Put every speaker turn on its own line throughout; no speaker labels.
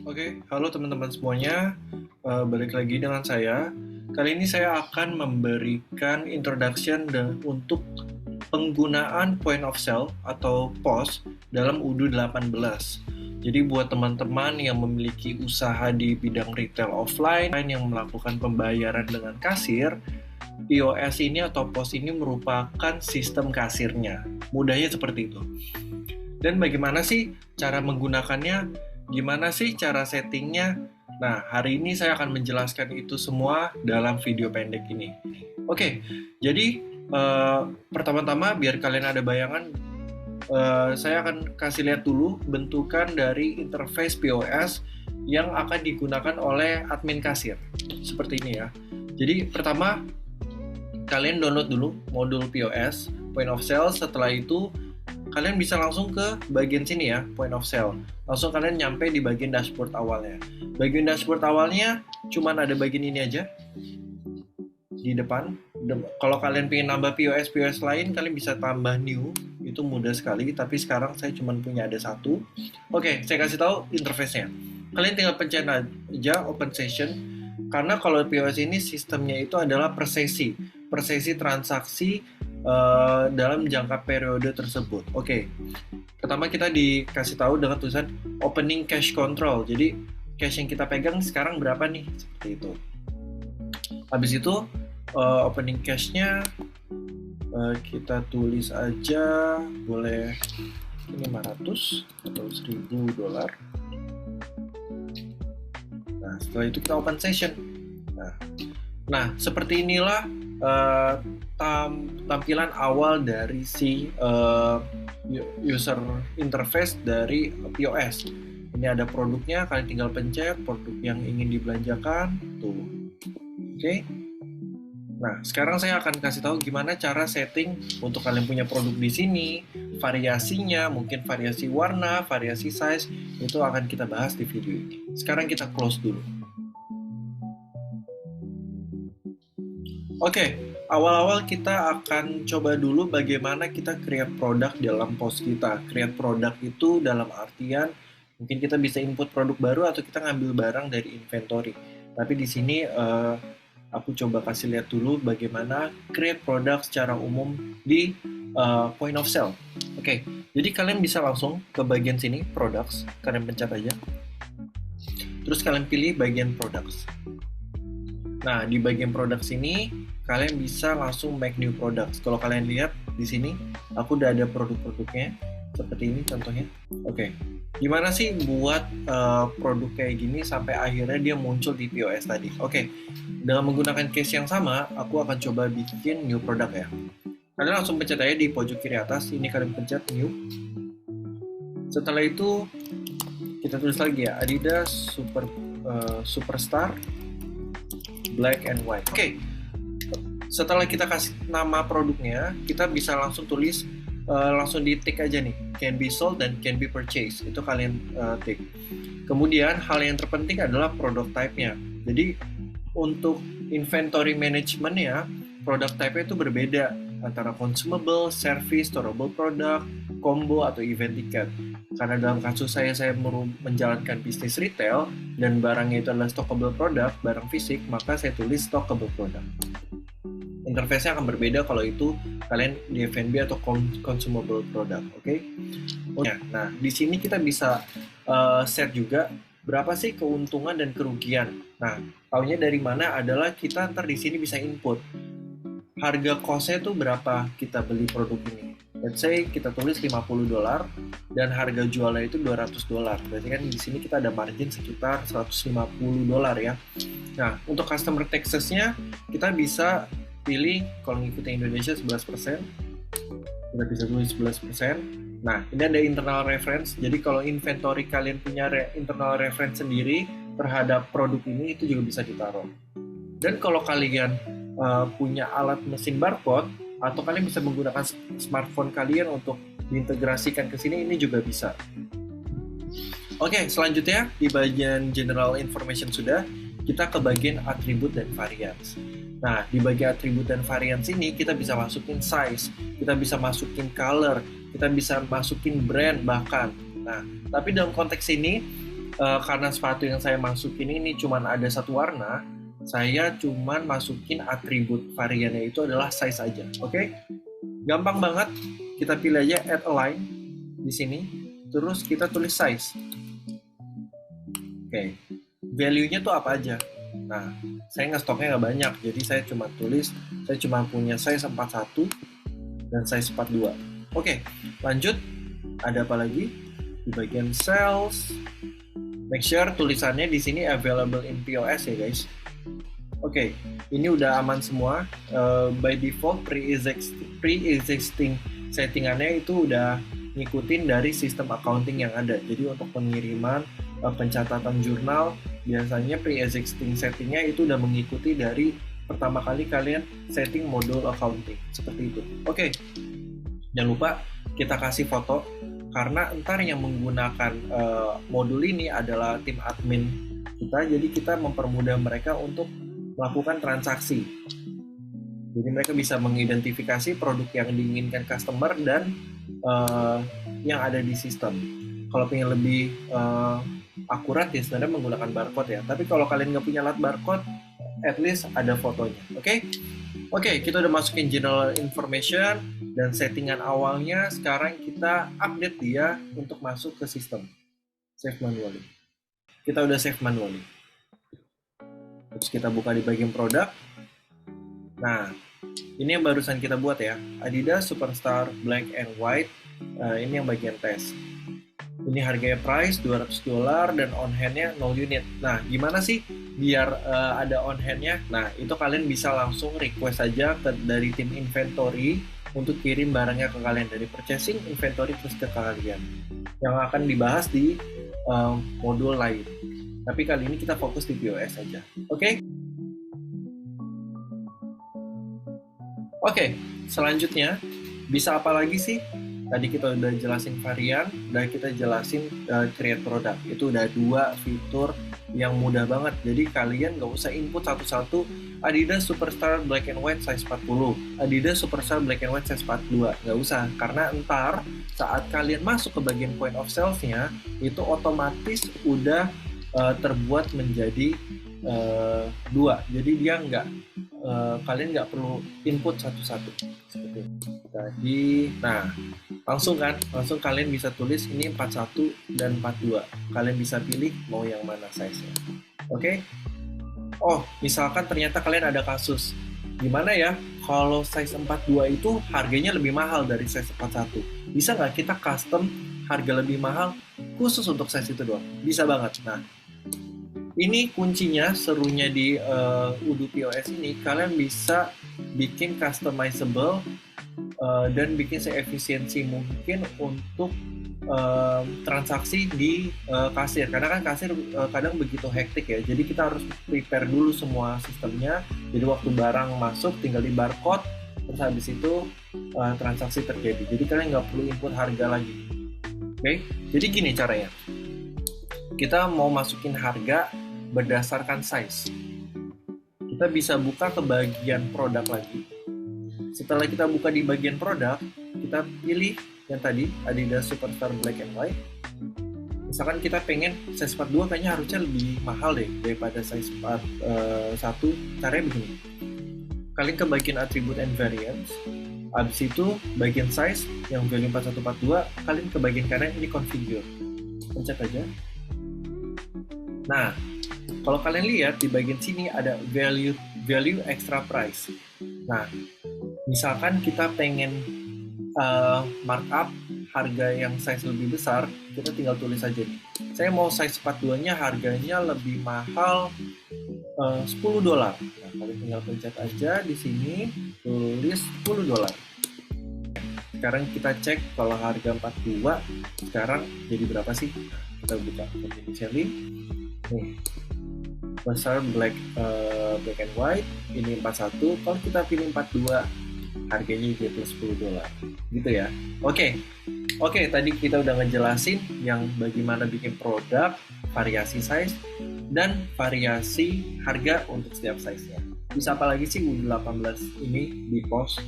Oke, halo teman-teman semuanya. Balik lagi dengan saya. Kali ini saya akan memberikan introduction untuk penggunaan point of sale atau POS dalam UDU 18. Jadi buat teman-teman yang memiliki usaha di bidang retail offline yang melakukan pembayaran dengan kasir, POS ini atau POS ini merupakan sistem kasirnya. Mudahnya seperti itu. Dan bagaimana sih cara menggunakannya? Gimana sih cara settingnya? Nah, hari ini saya akan menjelaskan itu semua dalam video pendek ini. Oke, jadi pertama-tama biar kalian ada bayangan, saya akan kasih lihat dulu bentukan dari interface POS yang akan digunakan oleh admin kasir. Seperti ini ya. Jadi pertama, kalian download dulu modul POS, point of sale. Setelah itu kalian bisa langsung ke bagian sini ya, point of sale. Langsung kalian nyampe di bagian dashboard awalnya. Bagian dashboard awalnya cuman ada bagian ini aja di depan. Kalau kalian pengen nambah POS lain, kalian bisa tambah new. Itu mudah sekali, tapi sekarang saya cuman punya ada satu. Oke, saya kasih tahu interface-nya. Kalian tinggal pencet aja open session. Karena kalau POS ini sistemnya itu adalah per sesi transaksi dalam jangka periode tersebut. Oke. Pertama kita dikasih tahu dengan tulisan opening cash control. Jadi cash yang kita pegang sekarang berapa nih? Seperti itu. Habis itu opening cash-nya kita tulis aja, boleh 500 atau $1.000. Nah, setelah itu kita open session. Nah, seperti inilah tampilan awal dari si user interface dari POS. Ini ada produknya, kalian tinggal pencet produk yang ingin dibelanjakan tuh. Oke. Nah, sekarang saya akan kasih tahu gimana cara setting untuk kalian punya produk di sini, variasinya, mungkin variasi warna, variasi size, itu akan kita bahas di video ini. Sekarang kita close dulu. Oke, awal-awal kita akan coba dulu bagaimana kita create produk dalam POS kita. Create produk itu dalam artian mungkin kita bisa input produk baru atau kita ngambil barang dari inventory. Tapi di sini aku coba kasih lihat dulu bagaimana create produk secara umum di point of sale. Oke, jadi kalian bisa langsung ke bagian sini, products. Kalian pencet aja. Terus kalian pilih bagian products. Nah, di bagian products ini kalian bisa langsung make new products. Kalau kalian lihat di sini, aku udah ada produk-produknya seperti ini contohnya. Oke, gimana sih buat produk kayak gini sampai akhirnya dia muncul di POS tadi? Oke, dengan menggunakan case yang sama, aku akan coba bikin new product ya. Kalian langsung pencet aja di pojok kiri atas. Ini kalian pencet new. Setelah itu kita tulis lagi ya, Adidas Superstar Black and White. Oke. Setelah kita kasih nama produknya, kita bisa langsung tulis, langsung di tick aja nih, can be sold dan can be purchased. Itu kalian tick. Kemudian hal yang terpenting adalah product type-nya. Jadi untuk inventory management ya, product type-nya itu berbeda antara consumable, service, storable product, combo atau event ticket. Karena dalam kasus saya menjalankan bisnis retail dan barangnya itu adalah stockable product, barang fisik, maka saya tulis stockable product. Interface-nya akan berbeda kalau itu kalian di F&B atau consumable product, oke? Nah, di sini kita bisa set juga berapa sih keuntungan dan kerugian. Nah, taunya dari mana adalah kita ntar di sini bisa input harga cost-nya itu berapa kita beli produk ini. Let's say kita tulis $50 dan harga jualnya itu $200. Berarti kan di sini kita ada margin sekitar $150 ya. Nah, untuk customer taxes-nya kita bisa pilih, kalau ngikutin Indonesia 11%. Kita bisa tulis 11%. Nah, ini ada internal reference. Jadi kalau inventory kalian punya internal reference sendiri terhadap produk ini, itu juga bisa ditaruh. Dan kalau kalian punya alat mesin barcode atau kalian bisa menggunakan smartphone kalian untuk diintegrasikan ke sini, ini juga bisa. Oke, selanjutnya di bagian general information sudah, kita ke bagian atribut dan variance. Nah, di bagian atribut dan variance ini kita bisa masukin size, kita bisa masukin color, kita bisa masukin brand bahkan. Nah, tapi dalam konteks ini karena sepatu yang saya masukin ini cuman ada satu warna, saya cuman masukin atribut variannya itu adalah size aja. Oke? Gampang banget. Kita pilih aja add align di sini, terus kita tulis size. Oke. Value-nya tuh apa aja? Nah, saya nge-stoknya nggak banyak, jadi saya cuma punya size 41 dan size 42. Oke, lanjut. Ada apa lagi? Di bagian sales, make sure tulisannya di sini available in POS ya guys. Oke, ini udah aman semua. By default pre-existing settingannya itu udah ngikutin dari sistem accounting yang ada. Jadi untuk pengiriman, pencatatan jurnal, biasanya pre-existing settingnya itu udah mengikuti dari pertama kali kalian setting modul accounting seperti itu. Oke, jangan lupa kita kasih foto karena ntar yang menggunakan modul ini adalah tim admin kita, jadi kita mempermudah mereka untuk melakukan transaksi. Jadi mereka bisa mengidentifikasi produk yang diinginkan customer dan yang ada di sistem. Kalau pengen lebih akurat ya sebenarnya menggunakan barcode ya. Tapi kalau kalian nggak punya alat barcode, at least ada fotonya. Oke, kita udah masukin general information dan settingan awalnya. Sekarang kita update dia untuk masuk ke sistem. Save manually. Kita udah save manually. Terus kita buka di bagian produk. Nah, ini yang barusan kita buat ya. Adidas Superstar Black and White. Ini yang bagian tes. Ini harganya price $200 dan on hand-nya 0 unit. Nah, gimana sih biar ada on hand-nya? Nah, itu kalian bisa langsung request aja dari tim inventory untuk kirim barangnya ke kalian, dari purchasing, inventory, terus ke kalian. Yang akan dibahas di modul lain. Tapi kali ini kita fokus di POS aja. Oke, selanjutnya bisa apa lagi sih? Tadi kita udah jelasin varian, dan kita jelasin create product. Itu udah 2 fitur yang mudah banget. Jadi kalian nggak usah input satu-satu Adidas Superstar Black and White size 40, Adidas Superstar Black and White size 42. Nggak usah, karena ntar saat kalian masuk ke bagian point of sales-nya, itu otomatis udah terbuat menjadi 2. Jadi dia kalian nggak perlu input satu-satu seperti itu. Nah, langsung kalian bisa tulis ini 41 dan 42. Kalian bisa pilih mau yang mana size-nya. Oh, misalkan ternyata kalian ada kasus. Gimana ya kalau size 42 itu harganya lebih mahal dari size 41? Bisa nggak kita custom harga lebih mahal khusus untuk size itu doang? Bisa banget. Nah, ini kuncinya, serunya di Odoo POS ini, kalian bisa bikin customizable dan bikin seefisiensi mungkin untuk transaksi di kasir. Karena kan kasir kadang begitu hektik ya, jadi kita harus prepare dulu semua sistemnya. Jadi waktu barang masuk tinggal di barcode, terus habis itu transaksi terjadi. Jadi kalian nggak perlu input harga lagi. Jadi gini caranya. Kita mau masukin harga berdasarkan size. Kita bisa buka ke bagian produk lagi. Setelah kita buka di bagian produk, kita pilih yang tadi Adidas Superstar Black and White. Misalkan kita pengen size 42 kayaknya harusnya lebih mahal deh daripada size 41. Caranya begini. Kalian ke bagian attribute and variance. Habis itu bagian size yang value 4142, kalian ke bagian kanan ini configure. Pencet aja. Nah, kalau kalian lihat di bagian sini ada value extra price. Nah, misalkan kita pengen markup harga yang size lebih besar, kita tinggal tulis aja nih. Saya mau size 42-nya harganya lebih mahal $10. Nah, kalian tinggal pencet aja di sini, tulis $10. Sekarang kita cek kalau harga 42 sekarang jadi berapa sih? Kita buka confidentially. Nih, besar black and white, ini 41. Kalau kita pilih 42, harganya jadi $10 gitu ya. Oke, tadi kita udah ngejelasin yang bagaimana bikin produk, variasi size, dan variasi harga untuk setiap size-nya. Bisa apa lagi sih U18 ini di post?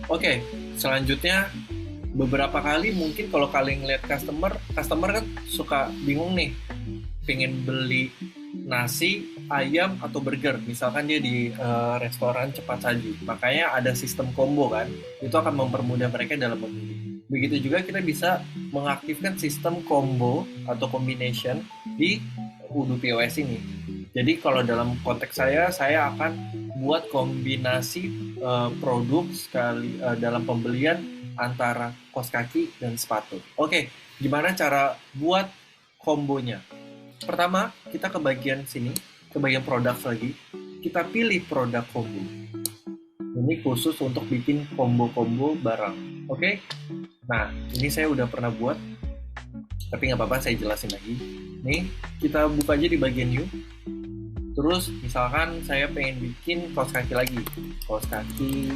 Oke, selanjutnya beberapa kali mungkin kalau kalian ngeliat customer kan suka bingung nih, pengen beli nasi, ayam, atau burger. Misalkan dia di restoran cepat saji. Makanya ada sistem combo kan. Itu akan mempermudah mereka dalam memilih. Begitu juga kita bisa mengaktifkan sistem combo atau combination di Odoo POS ini. Jadi kalau dalam konteks saya akan buat kombinasi produk sekali dalam pembelian antara kaos kaki dan sepatu. Oke, gimana cara buat kombonya? Pertama, kita ke bagian sini, ke bagian produk lagi. Kita pilih produk combo. Ini khusus untuk bikin combo-combo barang. Oke? Nah, ini saya udah pernah buat, tapi nggak apa-apa, saya jelasin lagi. Nih, kita buka aja di bagian new. Terus, misalkan saya pengen bikin kaos kaki lagi. Kaos kaki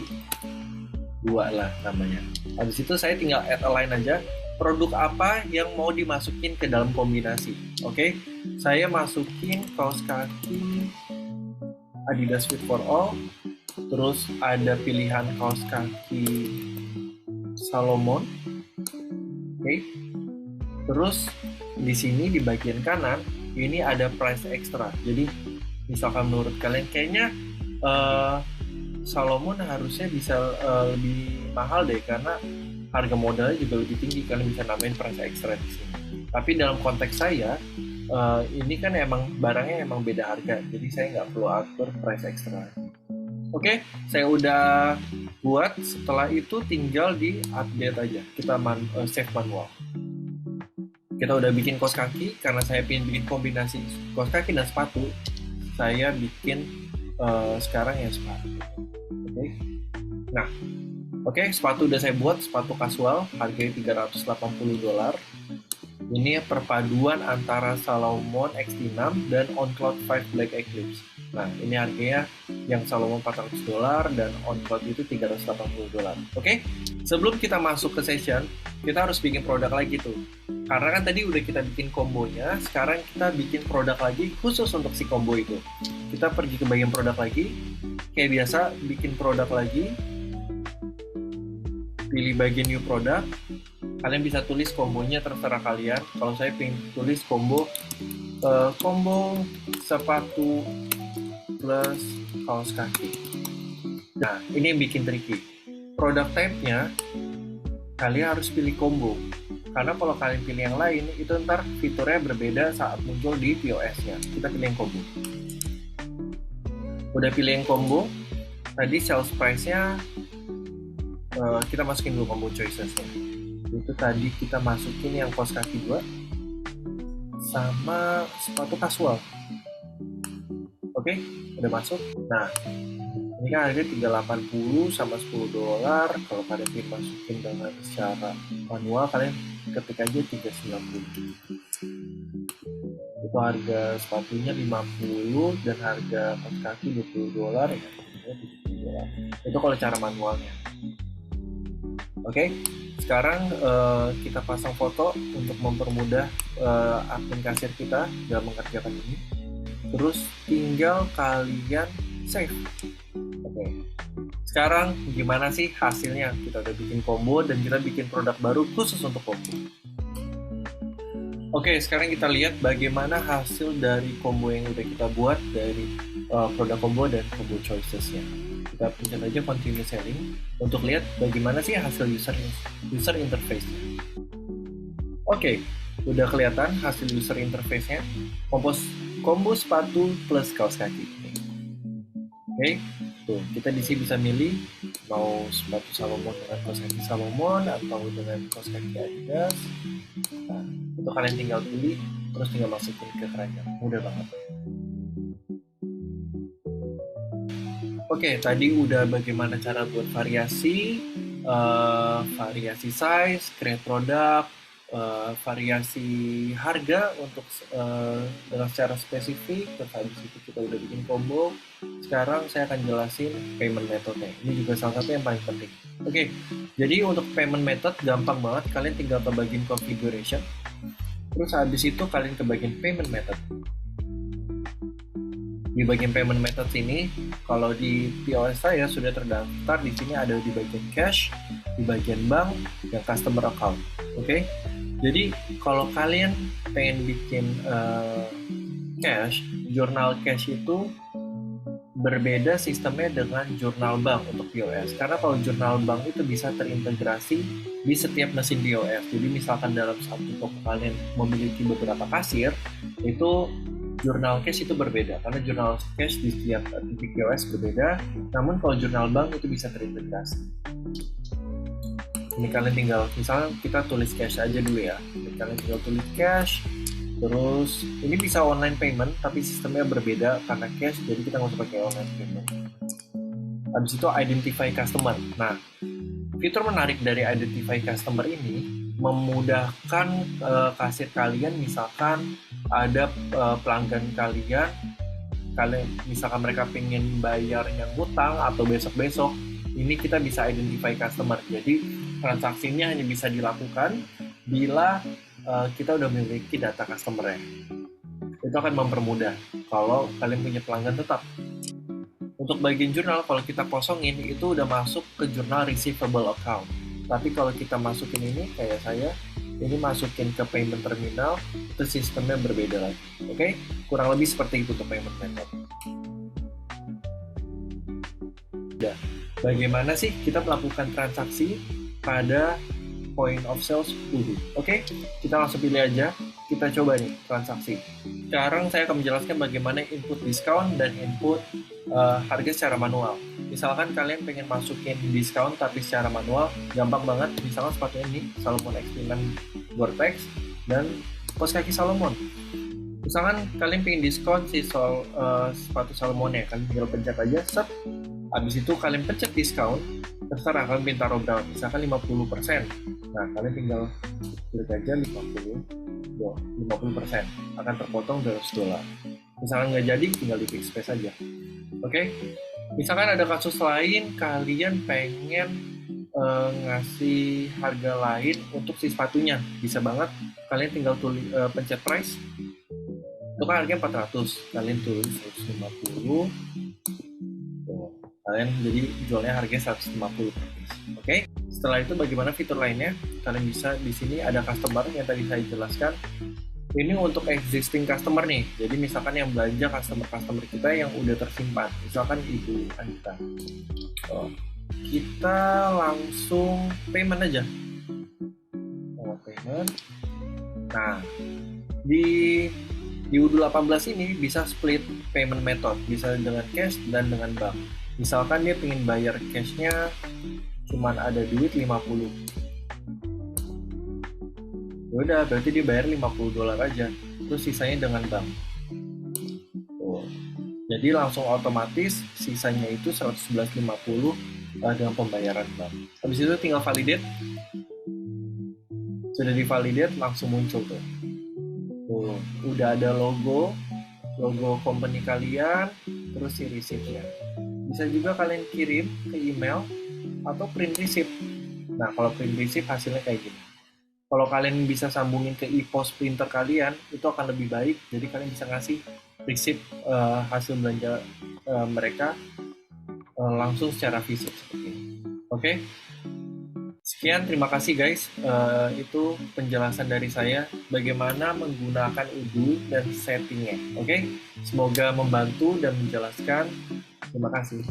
2 lah namanya. Habis itu saya tinggal add a line aja. Produk apa yang mau dimasukin ke dalam kombinasi. Oke, saya masukin kaos kaki Adidas Fit for All. Terus ada pilihan kaos kaki Salomon. Oke. Terus di sini di bagian kanan ini ada price extra. Jadi misalkan menurut kalian kayaknya Salomon harusnya bisa lebih mahal deh karena harga modalnya juga lebih tinggi, kalian bisa namain price extra di sini. Tapi dalam konteks saya ini kan emang barangnya emang beda harga, jadi saya nggak perlu atur price extra. Oke, saya udah buat. Setelah itu tinggal di update aja. Kita save manual. Kita udah bikin kaos kaki, karena saya ingin bikin kombinasi kaos kaki dan sepatu. Saya bikin sekarang yang sepatu. Oke. Nah, sepatu udah saya buat, sepatu kasual, harganya $380. Ini perpaduan antara Salomon XT6 dan OnCloud 5 Black Eclipse. Nah, ini harganya yang Salomon $400 dan OnCloud itu $380. Oke? Sebelum kita masuk ke session, kita harus bikin produk lagi tuh. Karena kan tadi udah kita bikin kombonya, sekarang kita bikin produk lagi khusus untuk si combo itu. Kita pergi ke bagian produk lagi, kayak biasa bikin produk lagi, pilih bagian new product. Kalian bisa tulis kombonya terserah kalian. Kalau saya pengen tulis combo sepatu plus kaos kaki. Nah, ini yang bikin tricky. Product type-nya kalian harus pilih combo. Karena kalau kalian pilih yang lain, itu ntar fiturnya berbeda saat muncul di POS-nya. Kita pilih yang combo. Udah pilih yang combo, tadi sales price-nya kita masukin dulu combo choices-nya. Itu tadi kita masukin yang kaos kaki 2 sama sepatu kasual. Oke, udah masuk. Nah, ini kan harganya $380 sama $10. Kalau kalian ingin masukin dengan secara manual, kalian ketik aja $390. Itu harga sepatunya $50 dan harga kaos kaki $20 ya, $70. Itu kalau cara manualnya. Oke, sekarang kita pasang foto untuk mempermudah admin kasir kita dalam mengerjakan ini. Terus tinggal kalian save. Oke. Sekarang gimana sih hasilnya? Kita udah bikin combo dan kita bikin produk baru khusus untuk combo. Oke, sekarang kita lihat bagaimana hasil dari combo yang udah kita buat dari produk combo dan combo choices-nya. Kita pencet aja continue selling untuk lihat bagaimana sih hasil user interface-nya. Oke, udah kelihatan hasil user interface-nya. Combo sepatu plus kaos kaki. Oke, tuh kita di sini bisa milih mau sepatu Salomon dengan kaos kaki Salomon atau dengan kaos kaki Adidas. Nah, itu kalian tinggal pilih, terus tinggal masukin ke keranjang. Mudah banget. Oke, tadi udah bagaimana cara buat variasi size, create produk, variasi harga untuk dengan secara spesifik. Terus habis itu kita udah bikin combo. Sekarang saya akan jelasin payment methodnya. Ini juga salah satu yang paling penting. Oke, jadi untuk payment method gampang banget. Kalian tinggal ke bagian configuration. Terus habis itu kalian ke bagian payment method. Di bagian payment method ini, kalau di POS saya sudah terdaftar di sini ada di bagian cash, di bagian bank dan customer account. Oke? Jadi kalau kalian pengen bikin cash, jurnal cash itu berbeda sistemnya dengan jurnal bank untuk POS. Karena kalau jurnal bank itu bisa terintegrasi di setiap mesin POS. Jadi misalkan dalam satu toko kalian memiliki beberapa kasir, itu jurnal cash itu berbeda. Karena jurnal cash di setiap titik POS berbeda. Namun kalau jurnal bank itu bisa terintegrasi. Ini kalian tinggal, misalnya kita tulis cash aja dulu ya. Ini kalian tinggal tulis cash. Terus ini bisa online payment tapi sistemnya berbeda karena cash, jadi kita nggak usah pakai online payment. Habis itu identify customer. Nah, fitur menarik dari identify customer ini memudahkan kasir kalian, misalkan ada pelanggan kalian misalkan mereka pengen bayar yang ngutang atau besok-besok, ini kita bisa identify customer. Jadi transaksinya hanya bisa dilakukan bila kita udah memiliki data customer-nya. Itu akan mempermudah kalau kalian punya pelanggan tetap. Untuk bagian jurnal, kalau kita kosongin, itu udah masuk ke jurnal receivable account. Tapi kalau kita masukin ini, kayak saya, ini masukin ke payment terminal, itu sistemnya berbeda lagi. Oke? Kurang lebih seperti itu untuk payment method. Udah. Bagaimana sih kita melakukan transaksi pada point of sales dulu. Oke, kita langsung pilih aja. Kita coba nih transaksi. Sekarang saya akan menjelaskan bagaimana input diskon dan input harga secara manual. Misalkan kalian pengen masukin diskon tapi secara manual, gampang banget. Misalkan sepatu ini Salomon X9 Gore-Tex dan kaos kaki Salomon. Misalkan kalian pengen diskon sepatu Salomon ya, kalian tinggal pencet aja, set. Habis itu kalian pencet diskon, terserah kalian minta taruh berapa, misalkan 50%. Nah, kalian tinggal klik aja 50%, akan terpotong $200. Misalkan nggak jadi, tinggal di fix space aja. Oke? Misalkan ada kasus lain, kalian pengen ngasih harga lain untuk si sepatunya, bisa banget. Kalian tinggal pencet price, itu kan harganya 400, kalian tulis 150. Kalian jadi jualnya harganya 150 per piece. Oke? Setelah itu bagaimana fitur lainnya? Kalian bisa di sini ada customer yang tadi saya jelaskan. Ini untuk existing customer nih. Jadi misalkan yang belanja customer kita yang udah tersimpan. Misalkan Ibu Anita. Kita langsung payment aja. Payment. Nah, di U18 ini bisa split payment method. Bisa dengan cash dan dengan bank. Misalkan dia pengen bayar cash-nya cuman ada duit 50. Udah, berarti dia bayar $50 aja. Terus sisanya dengan bank. Tuh. Jadi langsung otomatis sisanya itu 111.50 dengan pembayaran bank. Habis itu tinggal validate. Sudah divalidate langsung muncul tuh. Tuh, udah ada logo company kalian, terus si receipt-nya. Bisa juga kalian kirim ke email atau print receipt. Nah, kalau print receipt hasilnya kayak gini. Kalau kalian bisa sambungin ke e-post printer kalian, itu akan lebih baik. Jadi kalian bisa ngasih receipt hasil belanja mereka langsung secara fisik seperti ini. Oke? Sekian, terima kasih guys. Itu penjelasan dari saya bagaimana menggunakan Udu dan settingnya. Oke? Semoga membantu dan menjelaskan. Terima kasih.